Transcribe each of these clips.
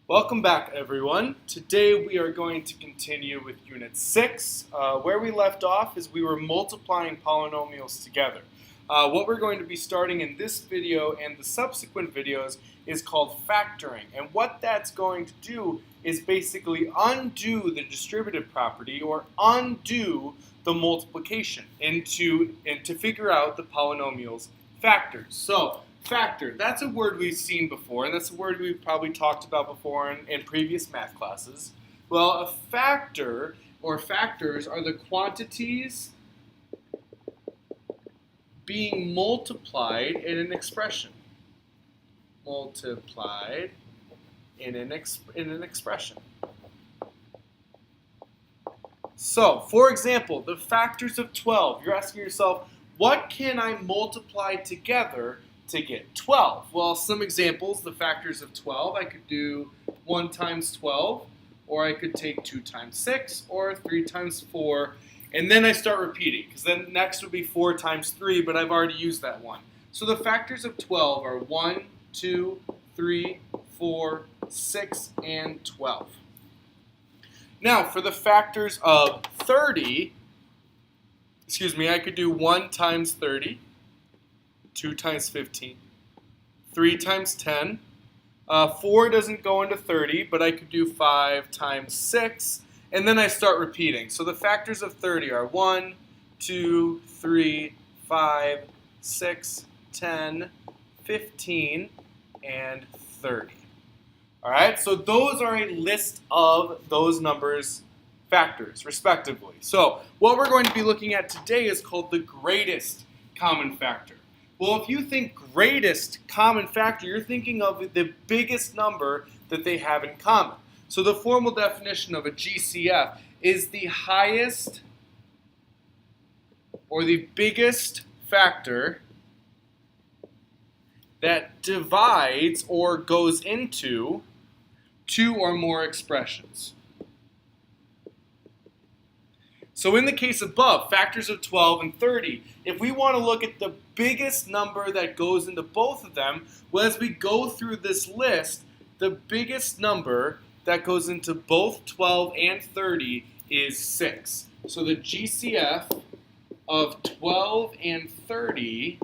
Welcome back, everyone. Today we are going to continue with Unit 6. Where we left off is we were multiplying polynomials together. What we're going to be starting in this video and the subsequent videos is called factoring. And what that's going to do is basically undo the distributive property or undo the multiplication and to figure out the polynomial's factors. So, factor, that's a word we've seen before, and that's a word we've probably talked about before in previous math classes. Well, a factor or factors are the quantities being multiplied in an expression. Multiplied in an expression. So, for example, the factors of 12, you're asking yourself, what can I multiply together to get 12? Well, some examples, the factors of 12, I could do 1 times 12, or I could take 2 times 6, or 3 times 4, and then I start repeating, because then next would be 4 times 3, but I've already used that one. So the factors of 12 are 1, 2, 3, 4, 6, and 12. Now, for the factors of 30, I could do 1 times 30, 2 times 15, 3 times 10. 4 doesn't go into 30, but I could do 5 times 6, and then I start repeating. So the factors of 30 are 1, 2, 3, 5, 6, 10, 15, and 30. All right, so those are a list of those numbers' factors, respectively. So what we're going to be looking at today is called the greatest common factor. Well, if you think greatest common factor, you're thinking of the biggest number that they have in common. So the formal definition of a GCF is the highest or the biggest factor that divides or goes into two or more expressions. So in the case above, factors of 12 and 30, if we want to look at the biggest number that goes into both of them, well, as we go through this list, the biggest number that goes into both 12 and 30 is 6. So the GCF of 12 and 30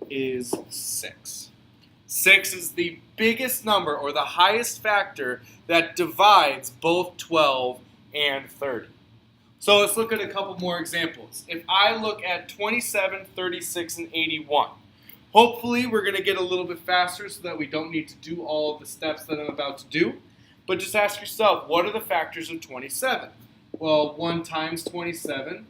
is 6. 6 is the biggest number or the highest factor that divides both 12 and 30. So let's look at a couple more examples. If I look at 27, 36, and 81, hopefully we're going to get a little bit faster so that we don't need to do all of the steps that I'm about to do. But just ask yourself, what are the factors of 27? Well, 1 times 27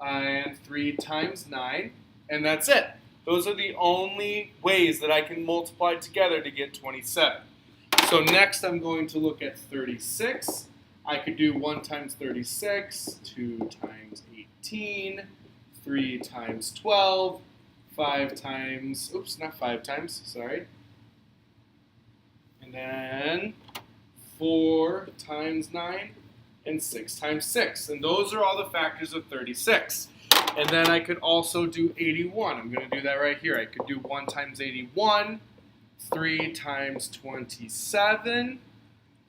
and 3 times 9, and that's it. Those are the only ways that I can multiply together to get 27. So next I'm going to look at 36. I could do 1 times 36, 2 times 18, 3 times 12, 5 times, not 5 times, sorry. And then 4 times 9, and 6 times 6. And those are all the factors of 36. And then I could also do 81. I'm going to do that right here. I could do 1 times 81, 3 times 27,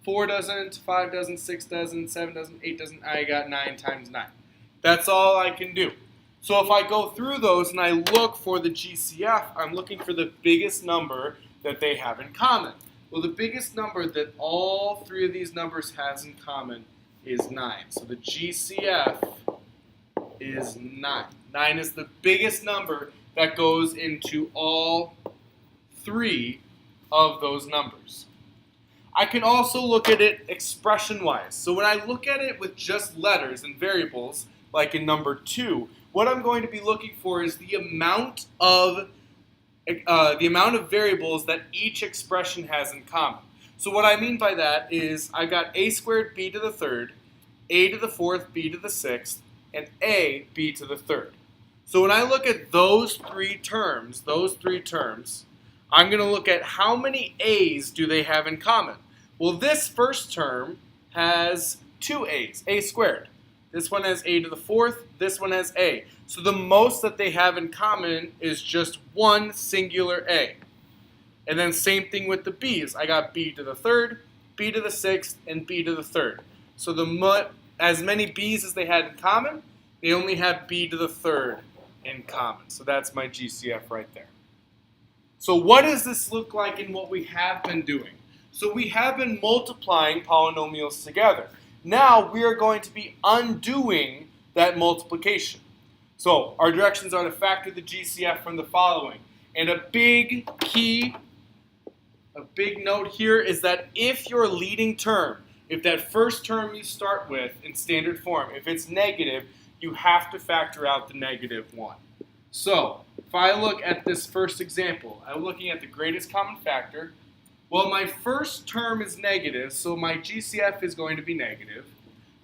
4 doesn't, 5 doesn't, 6 doesn't, 7 doesn't, 8 doesn't, I got 9 times 9. That's all I can do. So if I go through those and I look for the GCF, I'm looking for the biggest number that they have in common. Well, the biggest number that all three of these numbers has in common is 9. So the GCF is 9. 9 is the biggest number that goes into all three of those numbers. I can also look at it expression-wise. So when I look at it with just letters and variables, like in number 2, what I'm going to be looking for is the amount of variables that each expression has in common. So what I mean by that is I got a squared b to the third, a to the fourth, b to the sixth, and a b to the third. So when I look at those three terms, I'm going to look at how many a's do they have in common. Well, this first term has 2 a's, a squared. This one has a to the fourth, this one has a. So the most that they have in common is just one singular a. And then same thing with the b's. I got b to the third, b to the 6th, and b to the 3rd. So as many b's as they had in common, they only have b to the 3rd in common. So that's my GCF right there. So what does this look like in what we have been doing? So we have been multiplying polynomials together. Now we are going to be undoing that multiplication. So our directions are to factor the GCF from the following. And a big note here is that if your leading term, if that first term you start with in standard form, if it's negative, you have to factor out the -1. So if I look at this first example, I'm looking at the greatest common factor. Well, my first term is negative, so my GCF is going to be negative.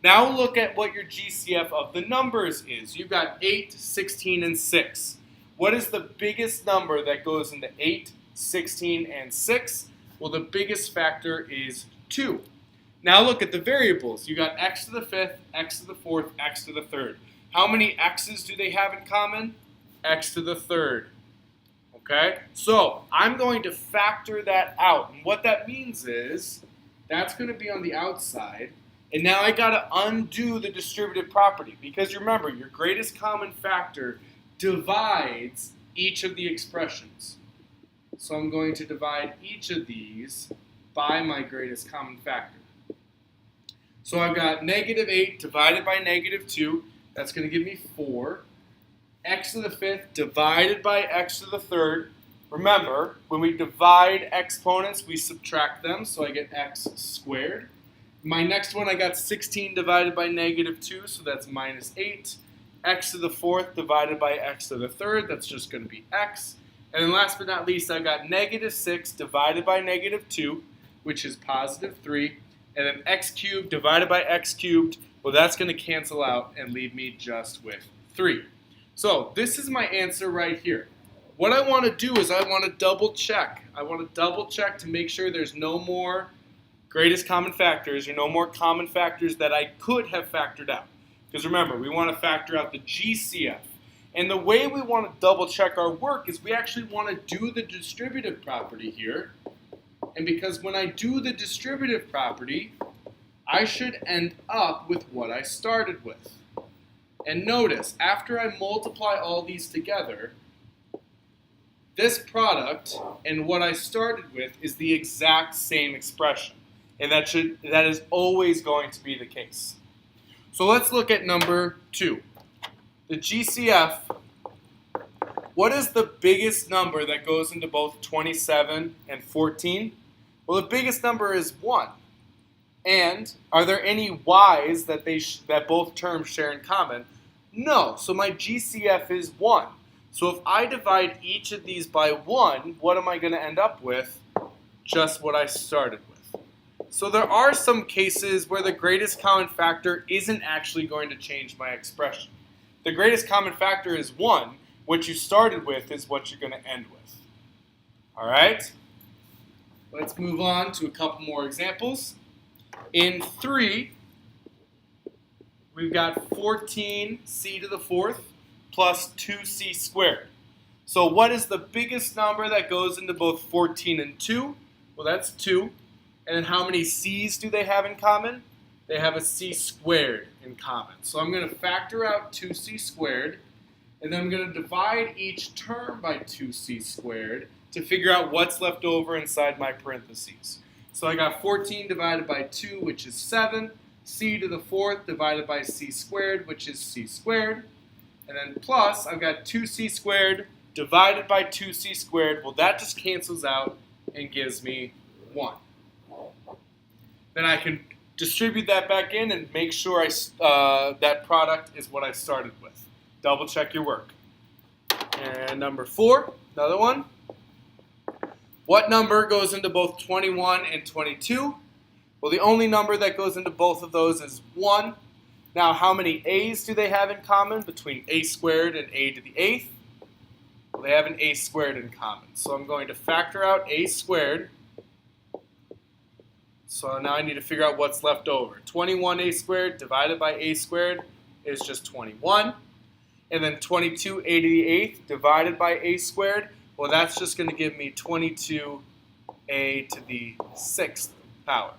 Now look at what your GCF of the numbers is. You've got 8, 16, and 6. What is the biggest number that goes into 8, 16, and 6? Well, the biggest factor is 2. Now look at the variables. You got x to the 5th, x to the 4th, x to the 3rd. How many x's do they have in common? X to the 3rd. Okay? So I'm going to factor that out. And what that means is that's going to be on the outside. And now I got to undo the distributive property. Because remember, your greatest common factor divides each of the expressions. So I'm going to divide each of these by my greatest common factor. So I've got -8 divided by -2. That's going to give me 4. X to the 5th divided by x to the 3rd. Remember, when we divide exponents, we subtract them, so I get x squared. My next one, I got 16 divided by -2, so that's -8. X to the 4th divided by x to the 3rd, that's just going to be x. And then last but not least, I've got -6 divided by -2, which is +3. And then x cubed divided by x cubed, well, that's going to cancel out and leave me just with 3. So this is my answer right here. What I want to do is I want to double check. I want to double check to make sure there's no more greatest common factors or no more common factors that I could have factored out. Because remember, we want to factor out the GCF. And the way we want to double check our work is we actually want to do the distributive property here. And because when I do the distributive property, I should end up with what I started with. And notice, after I multiply all these together, this product and what I started with is the exact same expression. And that is always going to be the case. So let's look at number 2. The GCF, what is the biggest number that goes into both 27 and 14? Well, the biggest number is 1. And are there any y's that that both terms share in common? No. So my GCF is 1. So if I divide each of these by 1, what am I going to end up with? Just what I started with. So there are some cases where the greatest common factor isn't actually going to change my expression. The greatest common factor is 1. What you started with is what you're going to end with. All right? Let's move on to a couple more examples. In 3, we've got 14c to the 4th plus 2c squared. So what is the biggest number that goes into both 14 and 2? Well, that's 2. And then how many c's do they have in common? They have a c squared in common. So I'm going to factor out 2c squared, and then I'm going to divide each term by 2c squared to figure out what's left over inside my parentheses. So I got 14 divided by 2, which is 7, c to the 4th divided by c squared, which is c squared, and then plus I've got 2c squared divided by 2c squared. Well, that just cancels out and gives me 1. Then I can distribute that back in and make sure that product is what I started with. Double check your work. And number 4, another one. What number goes into both 21 and 22? Well, the only number that goes into both of those is 1. Now, how many a's do they have in common between a squared and a to the 8th? Well, they have an a squared in common. So I'm going to factor out a squared. So now I need to figure out what's left over. 21a squared divided by a squared is just 21. And then 22a to the 8th divided by a squared, well, that's just going to give me 22a to the 6th power.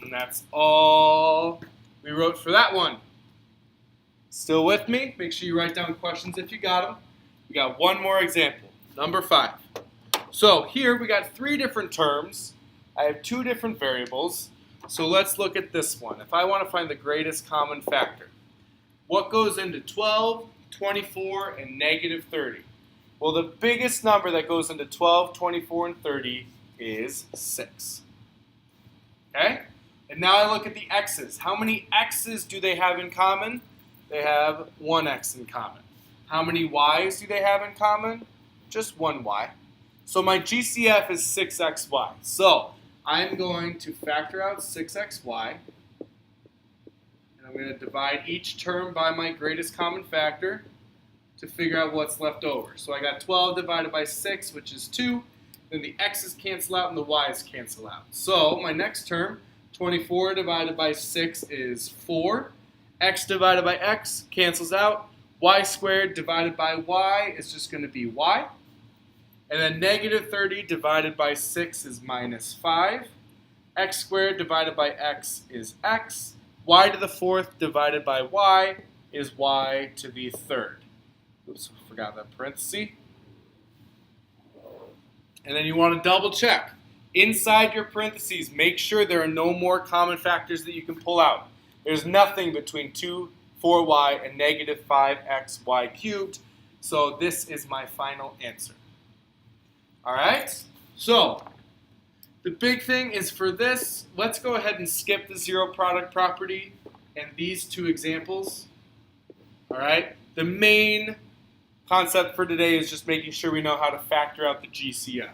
And that's all we wrote for that one. Still with me? Make sure you write down questions if you got them. We got one more example, number 5. So here we got 3 different terms. I have 2 different variables. So let's look at this one. If I want to find the greatest common factor, what goes into 12, 24, and negative 30? Well, the biggest number that goes into 12, 24, and 30 is 6. Okay? And now I look at the x's. How many x's do they have in common? They have 1 x in common. How many y's do they have in common? Just 1 y. So my GCF is 6xy. So I'm going to factor out 6xy. And I'm going to divide each term by my greatest common factor to figure out what's left over. So I got 12 divided by 6, which is 2. Then the x's cancel out and the y's cancel out. So my next term, 24 divided by 6 is 4. X divided by x cancels out. Y squared divided by y is just going to be y. And then negative 30 divided by 6 is minus 5. X squared divided by x is x. Y to the 4th divided by y is y to the 3rd. Oops, forgot that parenthesis. And then you want to double check. Inside your parentheses, make sure there are no more common factors that you can pull out. There's nothing between 2, 4y, and negative 5xy cubed. So this is my final answer. All right? So the big thing is for this, let's go ahead and skip the zero product property and these 2 examples. All right? The main concept for today is just making sure we know how to factor out the GCF.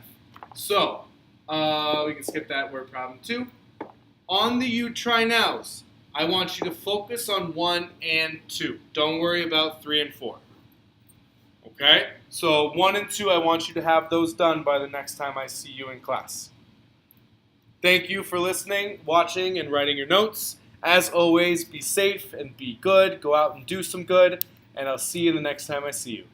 So we can skip that word problem 2. On the you try nows, I want you to focus on 1 and 2. Don't worry about 3 and 4. Okay? So 1 and 2, I want you to have those done by the next time I see you in class. Thank you for listening, watching, and writing your notes. As always, be safe and be good. Go out and do some good. And I'll see you the next time I see you.